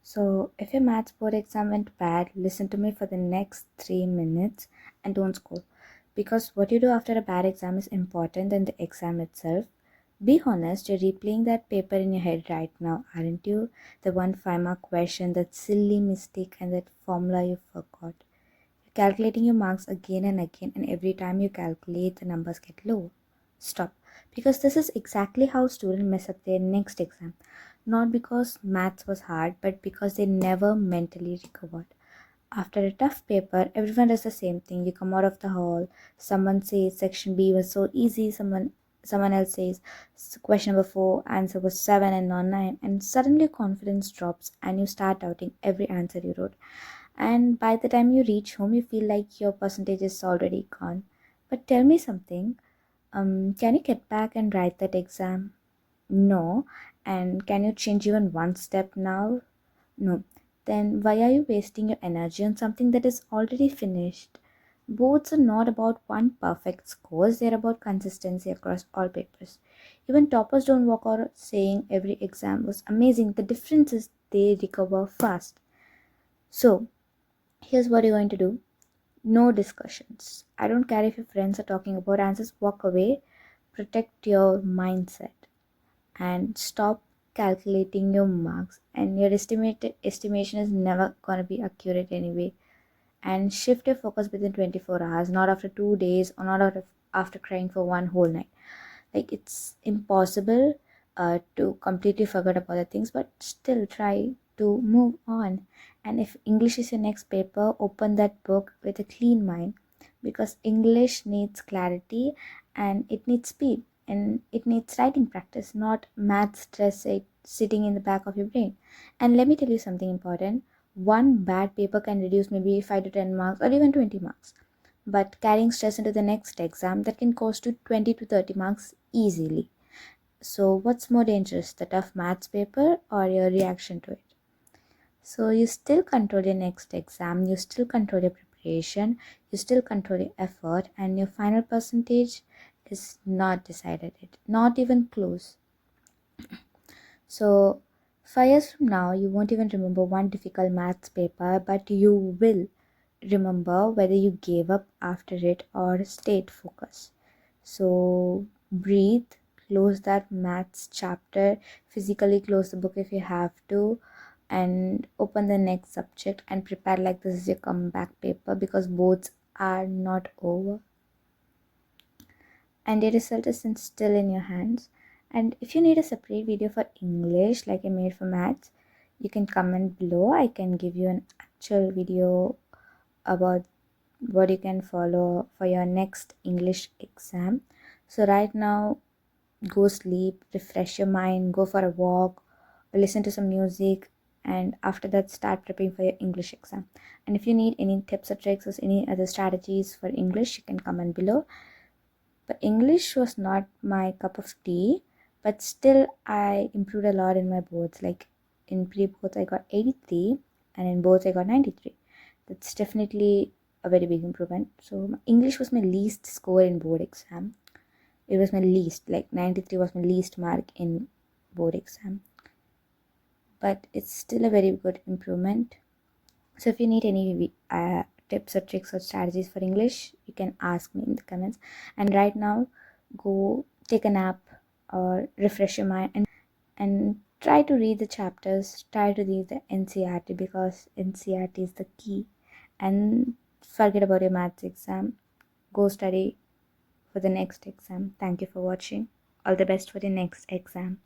So, if your maths board exam went bad, listen to me for the next 3 minutes and don't score. Because what you do after a bad exam is important than the exam itself. Be honest, you're replaying that paper in your head right now, aren't you? The one 5 mark question, that silly mistake, and that formula you forgot. You're calculating your marks again and again, and every time you calculate, the numbers get low. Stop. Because this is exactly how students mess up their next exam. Not because maths was hard, but because they never mentally recovered. After a tough paper, everyone does the same thing. You come out of the hall, someone says section B was so easy, someone else says question number 4 answer was 7 and not 9, and suddenly your confidence drops and you start doubting every answer you wrote. And by the time you reach home, you feel like your percentage is already gone. But tell me something, can you get back and write that exam? No. And can you change even one step now? No. Then why are you wasting your energy on something that is already finished? Boards are not about one perfect scores, they're about consistency across all papers. Even toppers don't walk out saying every exam was amazing. The difference is they recover fast. So, here's what you're going to do. No discussions. I don't care if your friends are talking about answers, walk away. Protect your mindset and stop calculating your marks, and your estimation is never going to be accurate anyway. And shift your focus within 24 hours, not after 2 days or not after crying for one whole night. Like, it's impossible to completely forget about the things, but still try to move on. And if English is your next paper, open that book with a clean mind, because English needs clarity, and it needs speed, and it needs writing practice, not math stress sitting in the back of your brain. And let me tell you something important. One bad paper can reduce maybe 5 to 10 marks or even 20 marks, but carrying stress into the next exam, that can cost you 20 to 30 marks easily. So what's more dangerous, the tough maths paper or your reaction to it? So you still control your next exam, you still control your preparation, you still control your effort, and your final percentage is not decided yet, not even close. So 5 years from now, you won't even remember one difficult maths paper, but you will remember whether you gave up after it or stayed focused. So breathe, close that maths chapter, physically close the book if you have to, and open the next subject and prepare like this is your comeback paper, because boards are not over and the result is still in your hands. And if you need a separate video for English like I made for maths, you can comment below. I can give you an actual video about what you can follow for your next English exam. So right now, go sleep, refresh your mind, go for a walk, or listen to some music, and after that start preparing for your English exam. And if you need any tips or tricks or any other strategies for English, you can comment below. But English was not my cup of tea, but still I improved a lot in my boards. Like in pre-boards I got 83 and in boards I got 93. That's definitely a very big improvement. So English was my least score in board exam. It was my least, like 93 was my least mark in board exam. But it's still a very good improvement. So if you need any tips or tricks or strategies for English, you can ask me in the comments. And right now, go take a nap or refresh your mind, and try to read the chapters, try to read the NCRT, because NCRT is the key. And forget about your maths exam. Go study for the next exam. Thank you for watching. All the best for the next exam.